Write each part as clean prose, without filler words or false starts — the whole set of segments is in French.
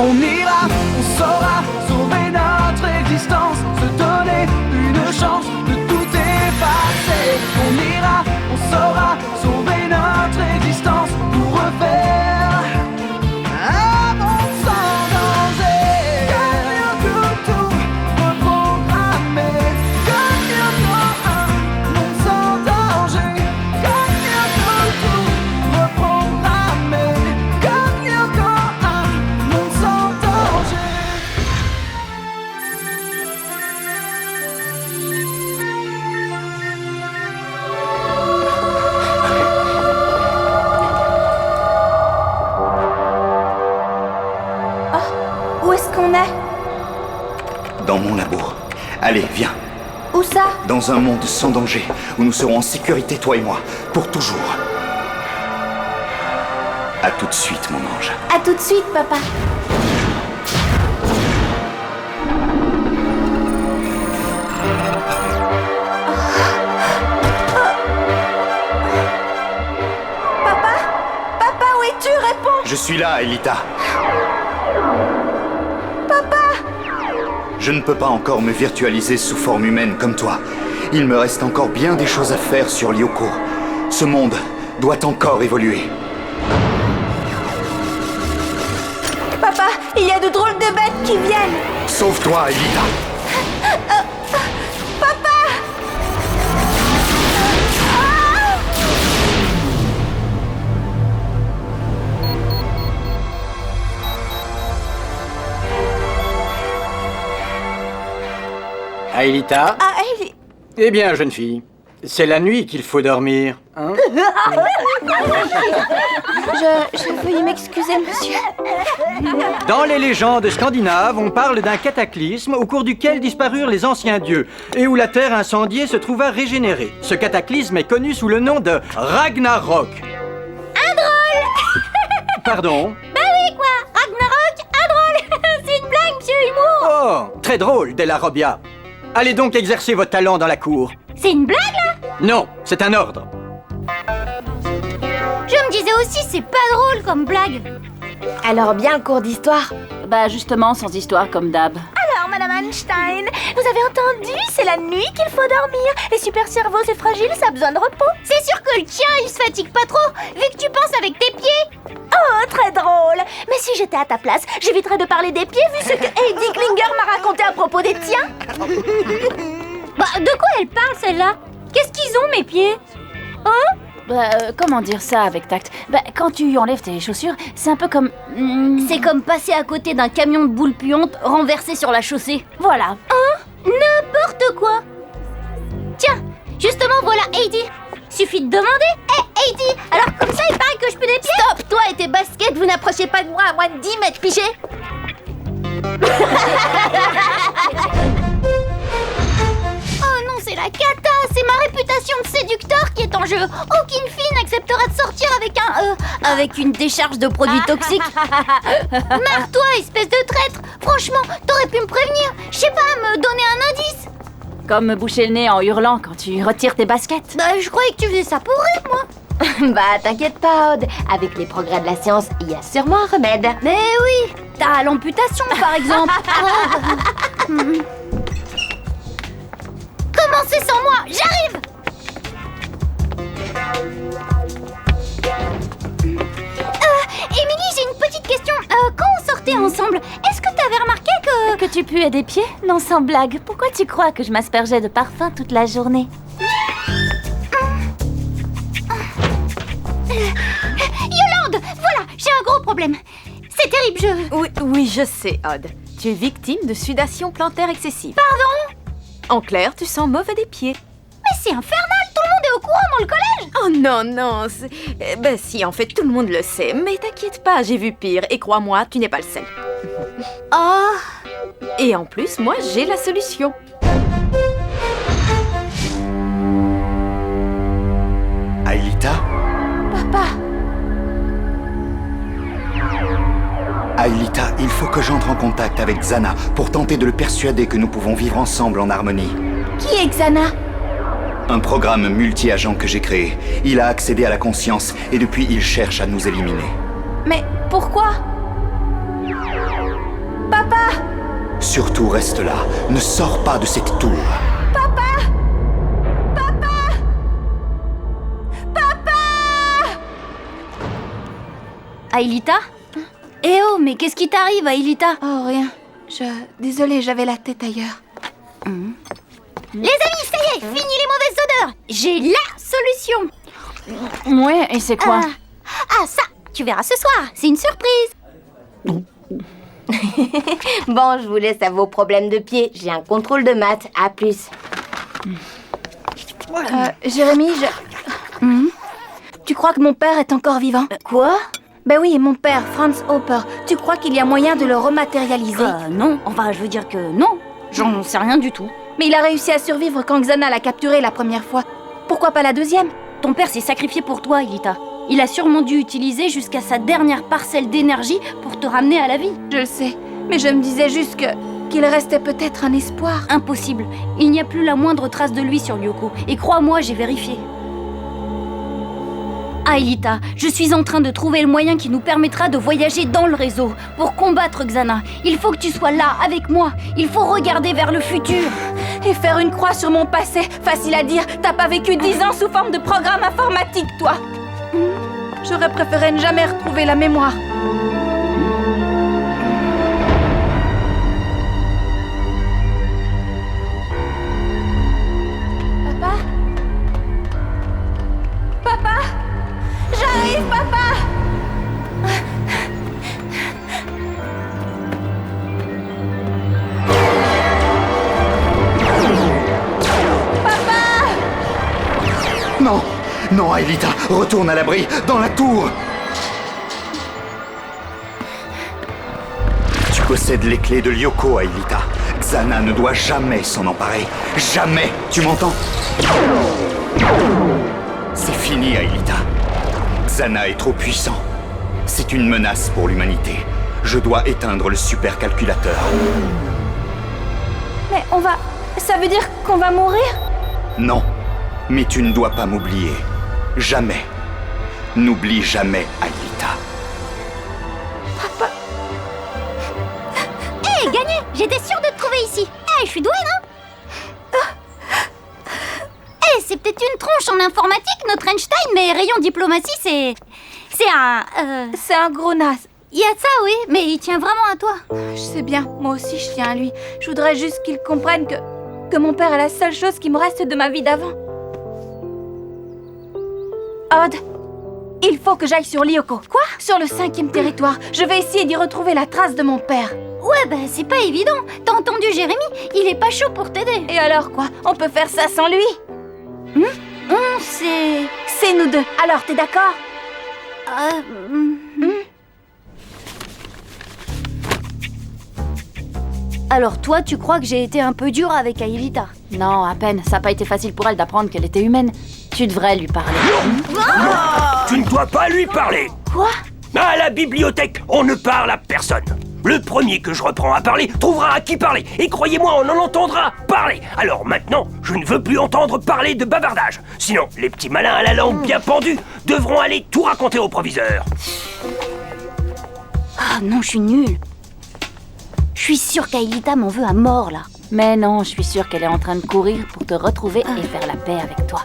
On ira, on saura sauver notre existence, se donner une chance de tout effacer. On ira, on saura sauver notre existence pour refaire un monde sans danger. Gagnons tout reprogrammer. Gagnons un monde sans danger. Gagnons tout reprogrammer. Gagnons un monde sans danger. Où est-ce qu'on est? Dans mon labo. Allez, viens. Où ça? Dans un monde sans danger, où nous serons en sécurité, toi et moi, pour toujours. À tout de suite, mon ange. À tout de suite, papa. Papa? Papa, où es-tu? Réponds! Je suis là, Elita. Papa! Je ne peux pas encore me virtualiser sous forme humaine comme toi. Il me reste encore bien des choses à faire sur Lyoko. Ce monde doit encore évoluer. Papa, il y a de drôles de bêtes qui viennent! Sauve-toi, Elita. Papa! Aelita? Ah, Ellie! Eh bien, jeune fille, c'est la nuit qu'il faut dormir, hein? Je veuille m'excuser, monsieur. Dans les légendes scandinaves, on parle d'un cataclysme au cours duquel disparurent les anciens dieux et où la terre incendiée se trouva régénérée. Ce cataclysme est connu sous le nom de Ragnarok. Un drôle. Pardon? Bah oui, quoi. Ragnarok, un drôle. C'est une blague, monsieur Humour. Oh, très drôle, Della Robbia. Allez donc exercer votre talent dans la cour. C'est une blague, là? Non, c'est un ordre. Je me disais aussi, c'est pas drôle comme blague. Alors, bien le cours d'histoire. Bah justement, sans histoire comme d'hab. Alors, Madame Einstein, vous avez entendu? C'est la nuit qu'il faut dormir. Les super cerveaux, c'est fragile, ça a besoin de repos. C'est sûr que le tien, il se fatigue pas trop, vu que tu penses avec tes pieds. Oh, très drôle. Mais si j'étais à ta place, j'éviterais de parler des pieds vu ce que Heidi Klinger m'a raconté à propos des tiens. Bah, de quoi elle parle, celle-là? Qu'est-ce qu'ils ont, mes pieds? Hein? Bah, comment dire ça avec tact? Bah, quand tu enlèves tes chaussures, c'est un peu comme... C'est comme passer à côté d'un camion de boules puantes renversé sur la chaussée. Voilà. N'importe quoi. Tiens, justement, voilà Heidi. Suffit de demander. Hé, Heidi, alors comme ça, il paraît que je peux des pieds? Stop, toi et tes baskets, vous n'approchez pas de moi à moins de 10 mètres, pigé. Oh non, c'est la cata. C'est ma réputation de séducteur qui est en jeu. Aucune fille n'acceptera de sortir avec une décharge de produits toxiques. Marre-toi, espèce de traître. Franchement, t'aurais pu me prévenir. Je sais pas, me donner un indice. Comme me boucher le nez en hurlant quand tu retires tes baskets. Bah, je croyais que tu faisais ça pour rire, moi. Bah, t'inquiète pas, Aude. Avec les progrès de la science, il y a sûrement un remède. Mais oui, t'as l'amputation, par exemple. Commencez sans moi, j'arrive. Émilie, j'ai une petite question. Quand on sortait ensemble, est-ce que t'avais remarqué que... Que tu puais des pieds? Non, sans blague. Pourquoi tu crois que je m'aspergeais de parfum toute la journée? Yolande, voilà, j'ai un gros problème. C'est terrible, Oui, je sais, Aude. Tu es victime de sudation plantaire excessive. Pardon? En clair, tu sens mauvais des pieds. Mais c'est infernal, tout le monde est au courant dans le collège. Oh non, ben si, en fait, tout le monde le sait. Mais t'inquiète pas, j'ai vu pire. Et crois-moi, tu n'es pas le seul. Oh, Et en plus, moi, j'ai la solution. Aelita? Papa. Aelita, il faut que j'entre en contact avec Xana pour tenter de le persuader que nous pouvons vivre ensemble en harmonie. Qui est Xana? Un programme multi-agent que j'ai créé. Il a accédé à la conscience et depuis il cherche à nous éliminer. Mais pourquoi? Papa! Surtout reste là. Ne sors pas de cette tour. Aelita? Eh oh, mais qu'est-ce qui t'arrive, Aelita? Oh, rien. Désolée, j'avais la tête ailleurs. Les amis, ça y est, fini les mauvaises odeurs. J'ai la solution. Ouais, et c'est quoi? Ah, ça, tu verras ce soir, c'est une surprise. Bon, je vous laisse à vos problèmes de pied. J'ai un contrôle de maths. À plus. Jérémy, Tu crois que mon père est encore vivant? Quoi? Ben oui, mon père, Franz Hopper. Tu crois qu'il y a moyen de le rematérialiser? Non, enfin, je veux dire que non. J'en sais rien du tout. Mais il a réussi à survivre quand Xana l'a capturé la première fois. Pourquoi pas la deuxième? Ton père s'est sacrifié pour toi, Aelita. Il a sûrement dû utiliser jusqu'à sa dernière parcelle d'énergie pour te ramener à la vie. Je le sais, mais je me disais juste qu'il restait peut-être un espoir. Impossible. Il n'y a plus la moindre trace de lui sur Lyoko. Et crois-moi, j'ai vérifié. Aelita, je suis en train de trouver le moyen qui nous permettra de voyager dans le réseau pour combattre Xana. Il faut que tu sois là, avec moi. Il faut regarder vers le futur. Et faire une croix sur mon passé, facile à dire. T'as pas vécu 10 ans sous forme de programme informatique, toi. J'aurais préféré ne jamais retrouver la mémoire. Papa? Papa? J'arrive, papa! Non! Non, Aelita, retourne à l'abri, dans la tour! Tu possèdes les clés de Lyoko, Aelita. Xana ne doit jamais s'en emparer. Jamais! Tu m'entends? C'est fini, Aelita. Xana est trop puissant. C'est une menace pour l'humanité. Je dois éteindre le supercalculateur. Mais ça veut dire qu'on va mourir? Non, mais tu ne dois pas m'oublier. Jamais. N'oublie jamais, Aelita. Hé, gagné! J'étais sûre de te trouver ici. Hé, je suis douée, non? Hé, c'est peut-être une tronche en informatique, notre Einstein, mais rayon diplomatie, c'est un... C'est un gros naze. Il y a de ça, oui, mais il tient vraiment à toi. Je sais bien, moi aussi je tiens à lui. Je voudrais juste qu'il comprenne que mon père est la seule chose qui me reste de ma vie d'avant. Odd, il faut que j'aille sur Lyoko. Quoi? Sur le 5e territoire. Je vais essayer d'y retrouver la trace de mon père. Ouais, bah c'est pas évident. T'as entendu Jérémy? Il est pas chaud pour t'aider. Et alors quoi? On peut faire ça sans lui? C'est nous deux. Alors, t'es d'accord? Alors toi, tu crois que j'ai été un peu dure avec Aelita? Non, à peine. Ça n'a pas été facile pour elle d'apprendre qu'elle était humaine. Tu devrais lui parler. Tu ne dois pas lui parler. Quoi? À la bibliothèque, on ne parle à personne. Le premier que je reprends à parler trouvera à qui parler. Et croyez-moi, on en entendra parler. Alors maintenant, je ne veux plus entendre parler de bavardage. Sinon, les petits malins à la langue bien pendue devront aller tout raconter au proviseur. Ah non, je suis nulle. Je suis sûre qu'Aelita m'en veut à mort, là. Mais non, je suis sûre qu'elle est en train de courir pour te retrouver et faire la paix avec toi.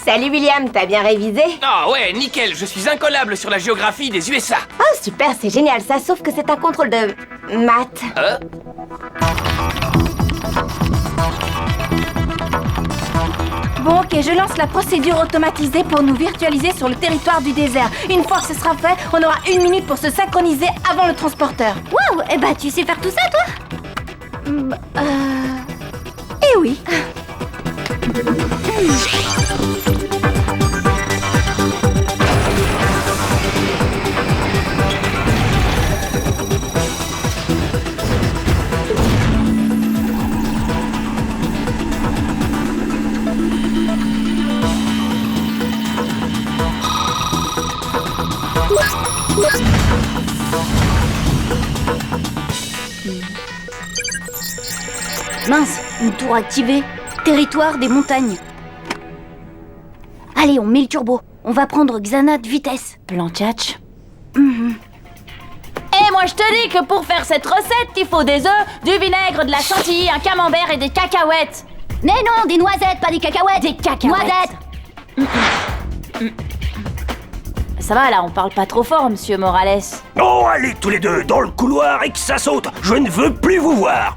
Salut William, t'as bien révisé? Ah ouais, nickel, je suis incollable sur la géographie des USA. Oh super, c'est génial ça, sauf que c'est un contrôle de... maths. Bon, ok, je lance la procédure automatisée pour nous virtualiser sur le territoire du désert. Une fois que ce sera fait, on aura 1 minute pour se synchroniser avant le transporteur. Waouh, eh bah tu sais faire tout ça, toi? Eh oui. Mince, une tour activée. Territoire des montagnes. Allez, on met le turbo. On va prendre Xana de vitesse. Plan tchatch. Et moi je te dis que pour faire cette recette, il faut des œufs, du vinaigre, de la chantilly, un camembert et des cacahuètes. Mais non, des noisettes, pas des cacahuètes. Des cacahuètes. Noisettes. Ça va là, on parle pas trop fort, monsieur Morales. Oh, allez tous les deux dans le couloir et que ça saute. Je ne veux plus vous voir.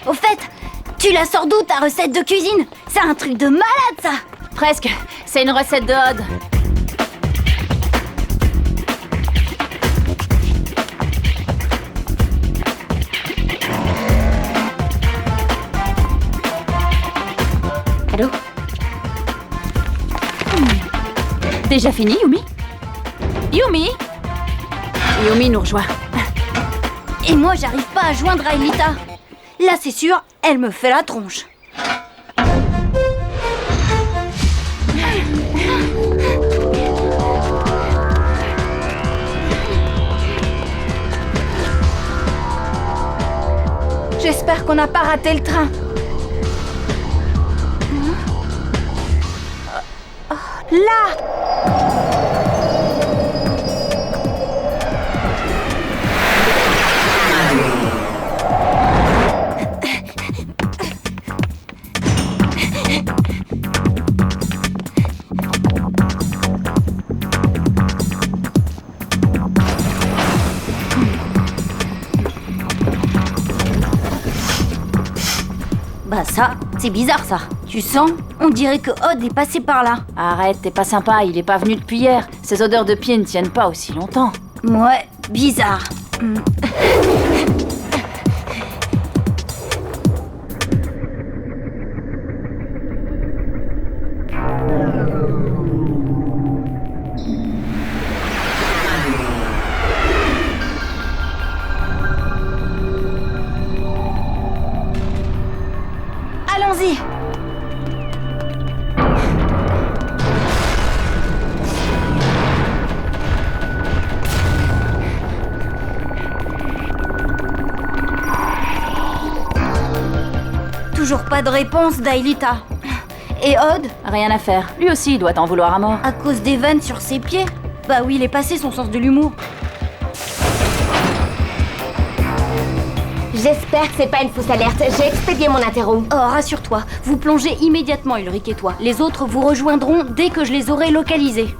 Au fait, tu la sors d'où ta recette de cuisine? C'est un truc de malade ça. Presque, c'est une recette de Odd. Allô? Déjà fini, Yumi? Yumi? Yumi nous rejoint. Et moi j'arrive pas à joindre Aelita. Là c'est sûr, elle me fait la tronche. J'espère qu'on n'a pas raté le train. Là! Bah ça, c'est bizarre ça. Tu sens? On dirait que Odd est passé par là. Arrête, t'es pas sympa, il est pas venu depuis hier. Ces odeurs de pied ne tiennent pas aussi longtemps. Ouais, bizarre. Allons-y. Toujours pas de réponse d'Aelita. Et Odd? Rien à faire. Lui aussi, il doit t'en vouloir à mort. À cause des vannes sur ses pieds? Bah oui, il est passé son sens de l'humour. J'espère que c'est pas une fausse alerte. J'ai expédié mon interro. Oh, rassure-toi, vous plongez immédiatement, Ulrich et toi. Les autres vous rejoindront dès que je les aurai localisés.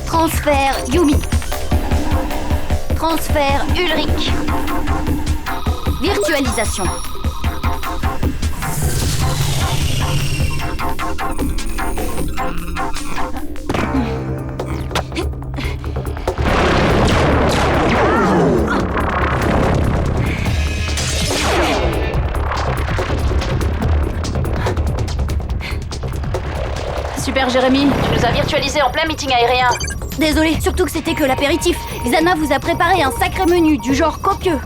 Transfert Yumi. Transfert Ulrich. Virtualisation. Super Jérémy, tu nous as virtualisé en plein meeting aérien. Désolé, surtout que c'était que l'apéritif. Xana vous a préparé un sacré menu, du genre copieux.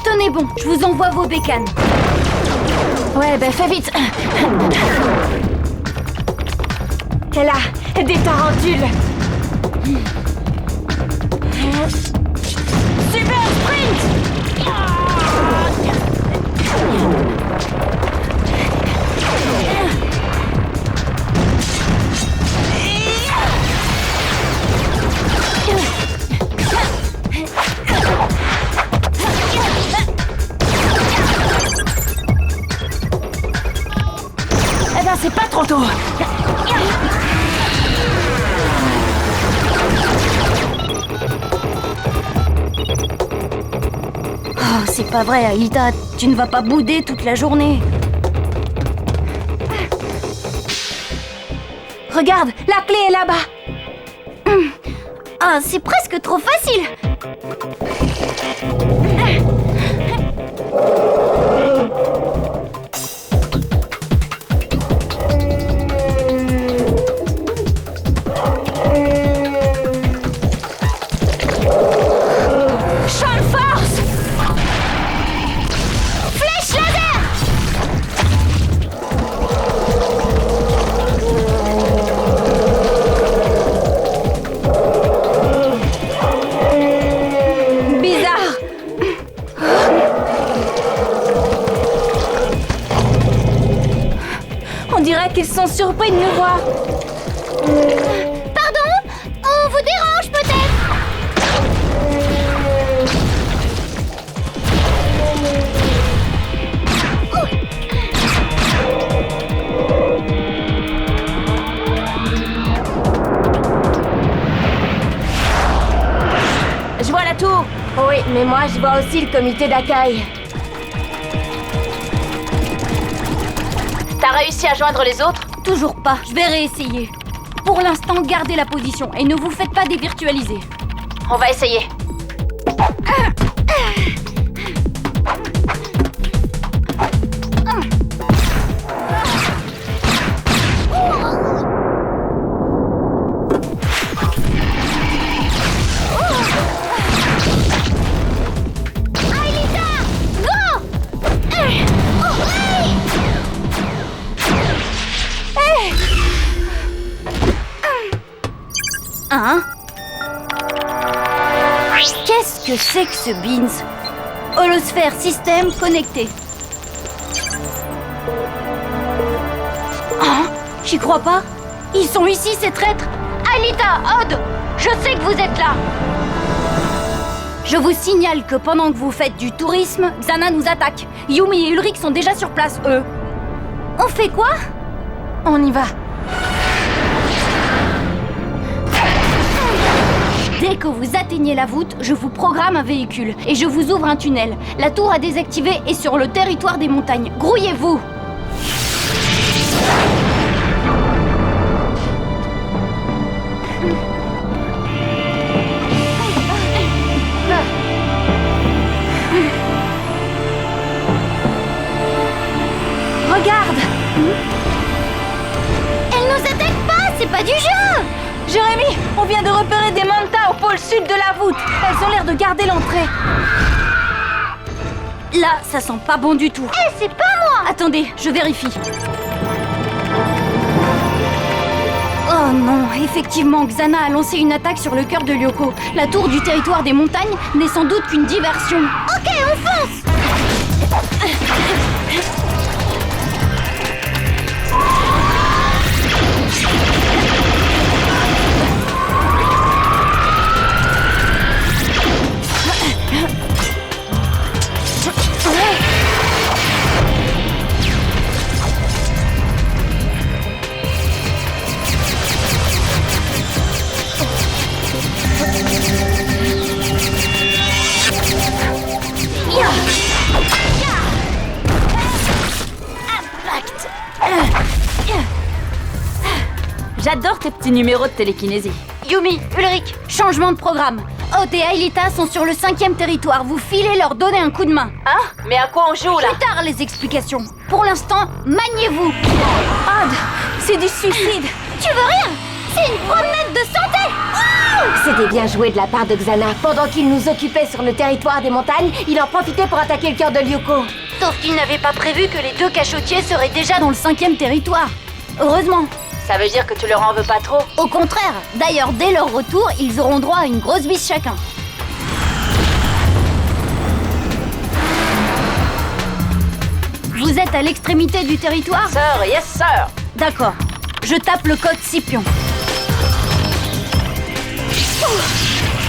Tenez bon, je vous envoie vos bécanes. Ouais, ben fais vite. C'est là, des tarentules. Super sprint! Eh ben, c'est pas trop tôt. Oh, c'est pas vrai, Aelita, tu ne vas pas bouder toute la journée. Regarde, la clé est là-bas. Ah, c'est presque trop facile. qu'ils sont surpris de nous voir. Pardon? On vous dérange peut-être? Je vois la tour. Oui, mais moi, je vois aussi le comité d'accueil. T'as réussi à joindre les autres? Toujours pas, je vais réessayer. Pour l'instant, gardez la position et ne vous faites pas dévirtualiser. On va essayer. Hein? Qu'est-ce que c'est que ce Beans? Holosphère système connecté. Hein? J'y crois pas. Ils sont ici, ces traîtres. Aelita, Odd, je sais que vous êtes là. Je vous signale que pendant que vous faites du tourisme, Xana nous attaque. Yumi et Ulrich sont déjà sur place, eux. On fait quoi? On y va. Dès que vous atteignez la voûte, je vous programme un véhicule et je vous ouvre un tunnel. La tour à désactiver est sur le territoire des montagnes. Grouillez-vous! Regarde! Elle nous attaque pas, c'est pas du jeu! Jérémy, on vient de repérer des mantas au pôle sud de la voûte. Elles ont l'air de garder l'entrée. Là, ça sent pas bon du tout. Eh, c'est pas moi! Attendez, je vérifie. Oh non, effectivement, Xana a lancé une attaque sur le cœur de Lyoko. La tour du territoire des montagnes n'est sans doute qu'une diversion. Ok, on fonce! J'adore tes petits numéros de télékinésie. Yumi, Ulrich, changement de programme. Odd et Aelita sont sur le 5e territoire. Vous filez leur donner un coup de main. Hein? Mais à quoi on joue là? Plus tard les explications. Pour l'instant, maniez-vous. Odd, c'est du suicide. Tu veux rien? C'est une promenade de santé! C'était bien joué de la part de Xana. Pendant qu'il nous occupait sur le territoire des montagnes, il en profitait pour attaquer le cœur de Lyoko. Sauf qu'il n'avait pas prévu que les deux cachotiers seraient déjà dans le 5e territoire. Heureusement. Ça veut dire que tu leur en veux pas trop? Au contraire. D'ailleurs, dès leur retour, ils auront droit à une grosse bise chacun. Vous êtes à l'extrémité du territoire? Sir, yes sir. D'accord. Je tape le code Scipion.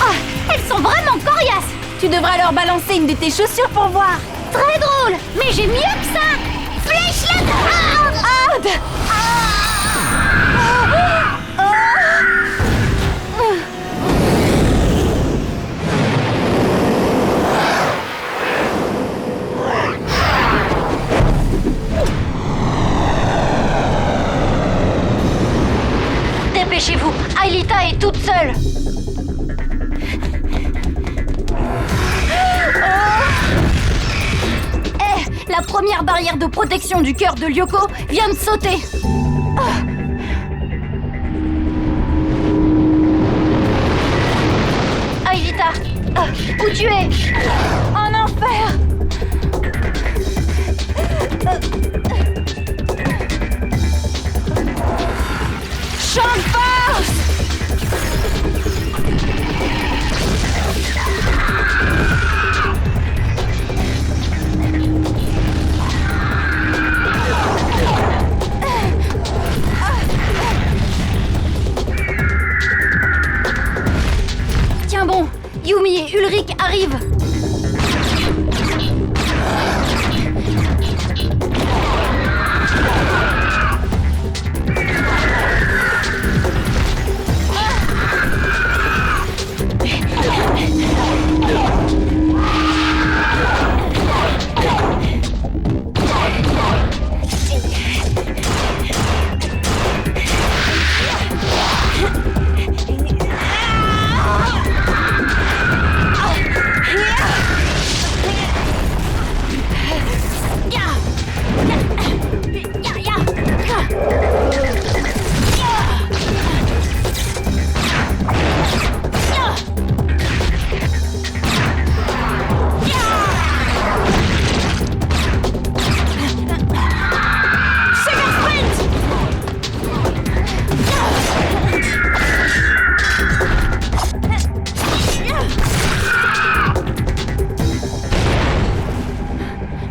Ah, elles sont vraiment coriaces! Tu devras leur balancer une de tes chaussures pour voir. Très drôle! Mais j'ai mieux que ça! Flèche la Odd! Dépêchez-vous, Aelita est toute seule. La première barrière de protection du cœur de Lyoko vient de sauter. Aelita, où tu es? En enfer! Champ de force! Izumi et Ulrich arrivent.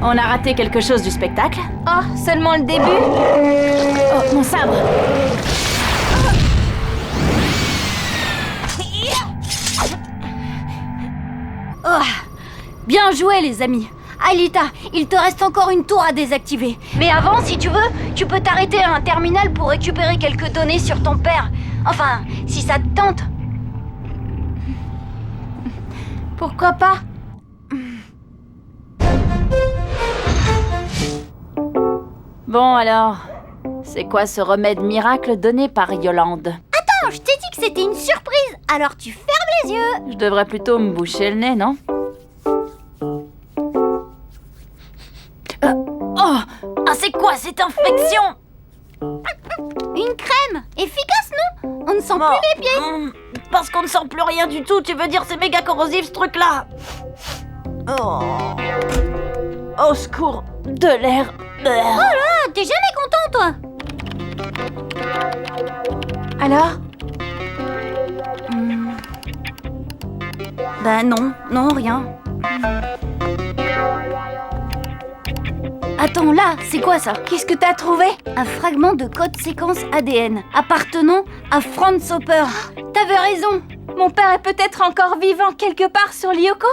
On a raté quelque chose du spectacle? Oh, seulement le début? Oh, mon sabre! Oh, bien joué, les amis. Alita, il te reste encore une tour à désactiver. Mais avant, si tu veux, tu peux t'arrêter à un terminal pour récupérer quelques données sur ton père. Enfin, si ça te tente. Pourquoi pas? Bon alors, c'est quoi ce remède miracle donné par Yolande? Attends, je t'ai dit que c'était une surprise, alors tu fermes les yeux. Je devrais plutôt me boucher le nez, non? Oh, ah, c'est quoi cette infection? Une crème, efficace non? On ne sent plus les pieds. Parce qu'on ne sent plus rien du tout, tu veux dire c'est méga corrosif ce truc-là? Oh. Au secours, de l'air. Oh là, t'es jamais content toi? Alors? Bah non, rien. Attends, là, c'est quoi ça? Qu'est-ce que t'as trouvé? Un fragment de code séquence ADN appartenant à Franz Hopper. T'avais raison. Mon père est peut-être encore vivant quelque part sur Lyoko?